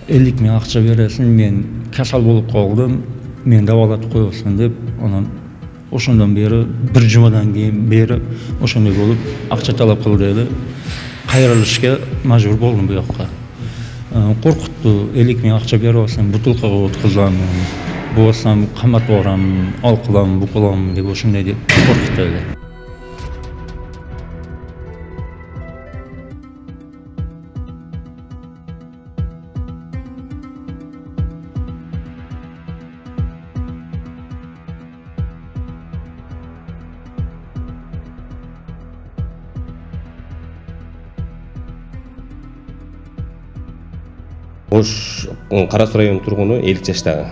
50 000 акча бересиң, мен касал болуп калдым, мен дабалатып коесуң деп, анан ошондон бери бир жумадан кийин бери ошондой болуп акча талап кыл деди. Кайрылышка мажбур болдум бу жакка. Коркутту, 50 000 акча берип алсам, бутылкага откузам, болсам каматып барам, ал кылам, бу кылам деп ошондой деп коркутtu эле. Ош Кара Суу районунун тургуну 50 жаштагы.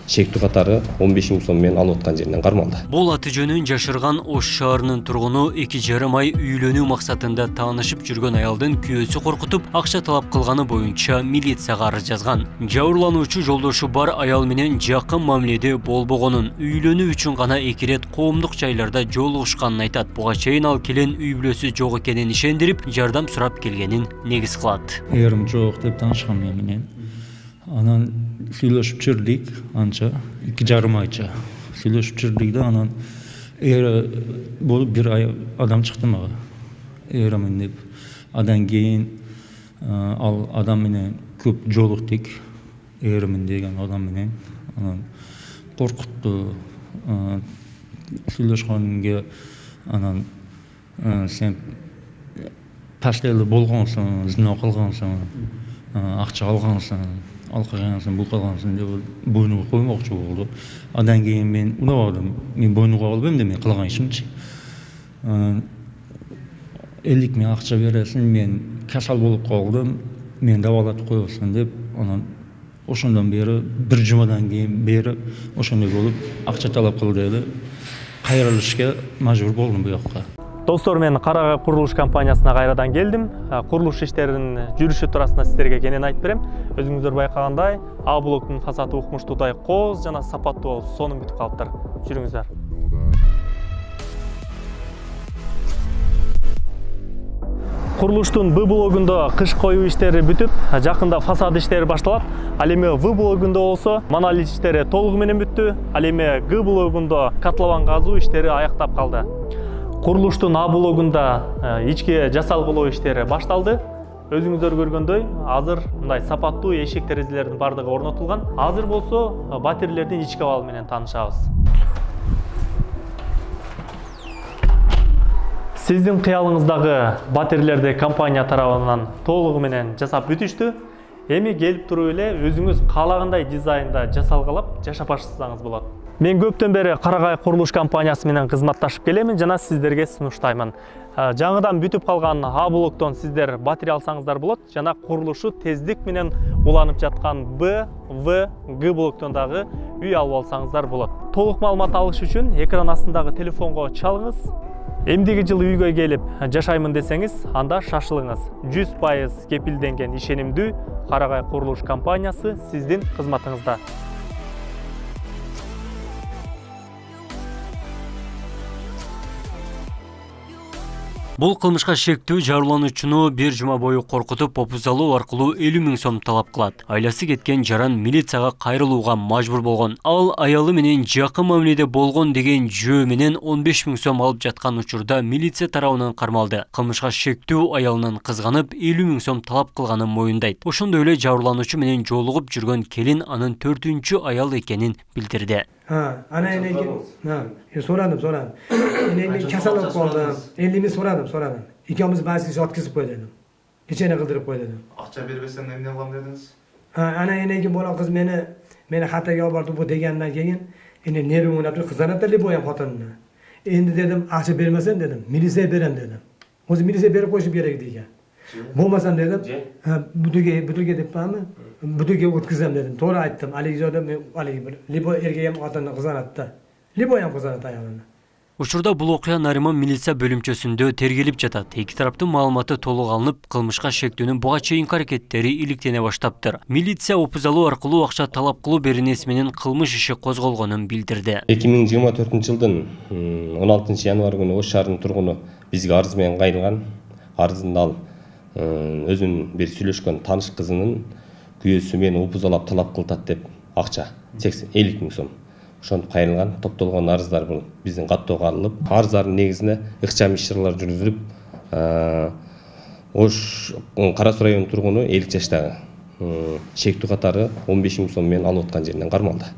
Шектүү катары 15 000 сом менен алып аткан жеринен кармалды. Бул аты жөнүн жашырган Ош шаарынын тургуну 2,5 ай үйлөнүү максатында таанышып жүргөн аялдын күйөөсү коркутуп, акча талап кылганы боюнча милицияга арыз жазган. Жабырлануучу жолдошу бар аял менен жакын мамиледе болбогонун, үйлөнүү үчүн гана 2 рет коомдук жайларда жолугушканын айтат. Буга чейин ал келин үй бүлөсү жок экенин ишендирип, жардам сурап келгенин негиз кылат. Эрим жок деп таанышкан менен. Анан сүйлөшүп жүрдүк, анча 2,5 айча сүйлөшүп жүрдүк да, анан болуп бир адам чыкты мага. Эримин деп. Адан кийин ал адам менен көп жолуктук. Эримин деген адам менен. Анан коркутту. Сүйлөшкөнгө анан сен паштелди болгонсуң, зина кылгансың, акча алгансың, ал кылгансың, бул кылгансың деп бойнуга коймокчу болду. Адан кийин мен унабадым. Мен бойнуга албайм деп мен кылган ишимчи. 50 000 акча бересиң, мен касал болуп калдым, мен дабалатып коесуң деп, анан ошондон бери бир жумадан кийин бери ошондой болуп акча талап кыл деди. Кайрылышка мажбур болдум бу жакка. Достор, мен Карагай курулуш компаниясына кайрадан келдим. Курулуш иштеринин жүрүшү туурасында сиздерге кенен айтып берем. Өзүңүздөр байкагандай, А блоктун фасады укмуштуудай кооз жана сапаттуу болуп сонун бүтүп калыптыр. Жүрүңүздөр. Курулуштун Б блогунда кыш коюу иштери бүтүп, жакында фасад иштери башталат. Ал эми В блогунда болсо монолит иштери толугу менен бүттү. Ал эми Г блогунда котлован казуу иштери аяктап калды. Курулуштун А блогунда ички жасалгылоо иштери башталды. Өзүңүздөр көргөндөй, азыр мындай сапаттуу эшик терезелердин бардыгы орнотулган. Азыр болсо батирелердин ички абалы менен таанышабыз. Сиздин кыялыңыздагы батирелерди компания тарабынан толугу менен жасап бүтүштү. Эми келип туруп эле өзүңүз каалагандай дизайнда жасалгалап жашап баштасаңыз болот. Мен көптөн бери Карагай курулуш компаниясы менен кызматташып келемин жана сиздерге сунуштаймын. Жаңыдан бүтүп калган А блоктон сиздер батире алсаңыздар болот жана курулушу тездик менен уланып жаткан Б, В, Г блоктон дагы үй алып алсаңыздар болот. Толук маалымат алыш үчүн экран астындагы телефонго чалыңыз. Эмдиги жылы үйгө келип жашаймын десеңиз, анда шашылыңыз. 100% кепилденген ишенимдүү Карагай курулуш компаниясы сиздин кызматыңызда. Бул кылмышка шектүү жабырлануучуну бир жума бою коркутуп, опузалоо аркылуу 50 000 сом талап кылат. Айласы кеткен жаран милицияга кайрылууга мажбур болгон. Ал аялы менен жакын мамиледе болгон деген жөө менен 15 000 сом алып жаткан учурда милиция тарабынан кармалды. Кылмышка шектүү аялынан кызганып 50 000 сом талап кылганын моюндайт. Ошондой эле жабырлануучу менен жолугуп жүргөн келин анын 4-чү аял экенин билдирди. Ana eneği, soradım. Eneği kasalıp kaldım. 50 000 soradım. İkimiz bahsiz atkızıp koydum. İçine kıldırıp koydum. Akça vermesen ne alam dediniz? Ana eneği bola kız beni hatta yabardı bu degenden keyin. Ene nerim oynatıyor kızanatlı boyam hatanına. Endi dedim akça vermesen dedim. Milisiye berem dedim. O zaman milisiye berip koşup gerek diye. Bolmasam dedim. Bütüge dep mı? Bütüge utkızam dedim. Doğru ayttım. Ali joda Ali libo ergeyem atana kızanattı. Liboyam kızanattı ayağına. Учурда бул окуя Нариман милиция бөлүмчөсүндө тергелип жатат. Эки тараптын маалыматы толук алынып, кылмышка шектүүнүн буга чейинки аракеттери иликтене баштаптыр. Милиция опузалоо аркылуу акча талап кылуу беренеси менен кылмыш иши козголгонун билдирди. 2024-жылдын 16-январь күнү Ош шаарынын тургуну бизге арыз менен кайрылган. Арызында ал өзүнүн бир сүйлөшкөн тааныш кызынын күйөөсү мени упузалап талап кылтат деп акча 50 миң сом ошентип кайрылган. Топтолгон арыздар бул биздин каттоого алынып, арыздардын негизинде ыкчам иш-чаралар жүргүзүлүп, Ош Кара-Суу районунун тургуну 50 жаштагы шектүү катары 15 миң сом менен алып аткан жеринен кармалды.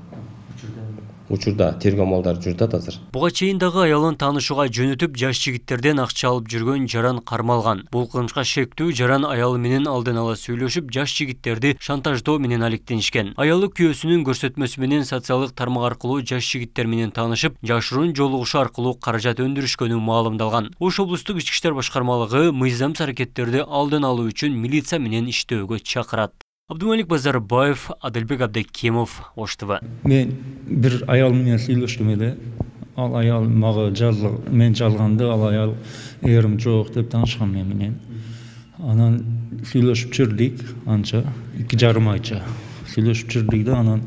Учурда тергөө амалдары жүрүп атат азыр. Буга чейин дагы аялын таанышууга жөнөтүп, жаш жигиттерден акча алып жүргөн Жаран кармалган. Бул кылмышка шектүү Жаран аялы менен алдын ала сүйлөшүп, жаш жигиттерди шантаждоо менен алектенишкен. Аялы күйөөсүнүн көрсөтмөсү менен социалдык тармак аркылуу жаш жигиттер менен таанышып, жашыруун жолугушуу аркылуу каражат өндүрүшкөнү маалымдалган. Ош облустук ички иштер башкармалыгы мыйзамсыз аракеттерди алдын алуу үчүн милиция менен иштөөгө чакырат. Абдумалик Базарбаев, Адылбек Абдыкемов, Ош ТВ. Мен bir ayal менен сүйлөштүм эле. Ал аял мага мен жалганды, ал аял эрим жок деп таанышкан менен. Анан сүйлөшүп жүрдүк анча 2,5 айча. Сүйлөшүп жүрдүк да анан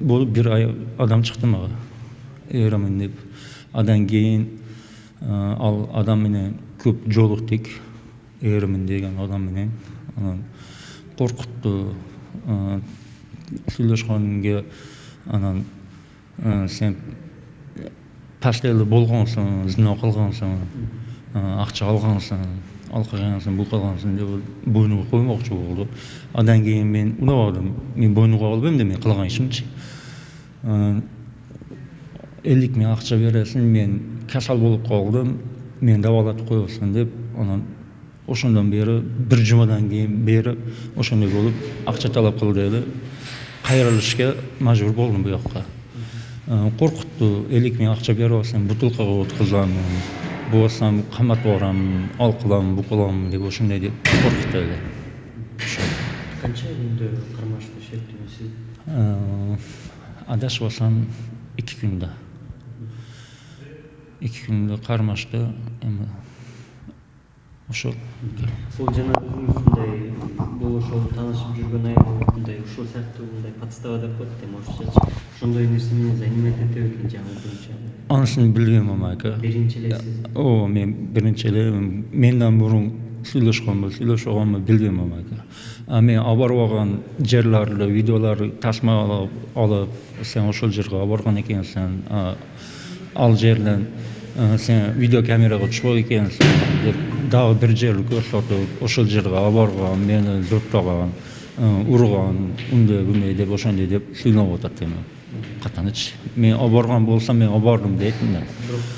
болуп бир адам чыкты мага. Эримин деп. Адан кийин ал адам менен көп жолуктук. Эримин деген адам менен. Анан коркутту. Сүйлөшкөнгө анан сен паштелі болгонсуң, зина кылгансың, акча алгансың, ал кылгансың, бул кылгансың деп бойнуга коймокчу болду. Андан кийин мен унабадым. Мен бойнуга албайм да, мен кылган ишимчи. 50 миң акча бересиң, мен касал болуп калдым, мен дабалатып коесуң деп, анан ошондон бери бир жумадан кийин бери ошондой болуп акча талап кылды эле. Кайрылышка мажбур болдум бу жакка. Коркутту, 50 миң акча берип алсам, бутылкага откузам, болсам каматып барам, ал кылам, бу кылам деп ошондой деп коркутту эле. Канча күндө кармашты шектүүсү? Адашпасам 2 күндө. 2 күндө кармашты, эми ошол. Бул жана өзүңүздөй бул ошол таанышып жүргөн аялдай ушул сыяктуу мындай подстава деп коет эми орусчачы. Ошондой нерсе менен занимать этеп экен жаңы боюнча. Анысын билбейм амака. Биринчи эле сиз. Мен биринчи эле менден мурун сүйлөшкөнбү, билбейм амака. Мен абарбаган жерлерди, видеолорду тасма алып, сен ошол жерге барган экенсиң, ал жерден сен видеокамерага түшпөк экенсиң деп дагы бир жерди көрсөтүп, ошол жерге барган, мени доттогон, урган, ундай деп ошондой деп сүйлөп атат эми. Катаныч. Мен барган болсам, мен бардым дейтин да.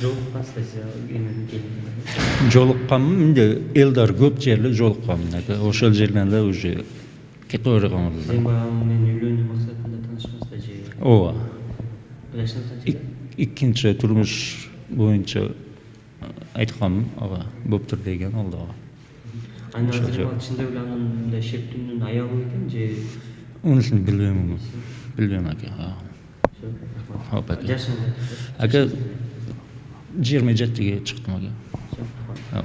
Жолукпансыз Жолукканмын, менде элдар көп жерде жолукканмын. Ошол жерден эле уже кетип барганбыз. Сен баягы менен үйлөнүү максатында таанышкансыздар же? Ооба. Жашыңыз канча? Экинчи турмуш боюнча айтканмын, ага, болуптур деген ал дагы. Анан чындап эле анын мындай шектүүнүн аялы экен же? Унусун билбейм. Билбейм ака. Жашыңыз? Ака 27-ге чыктым ака.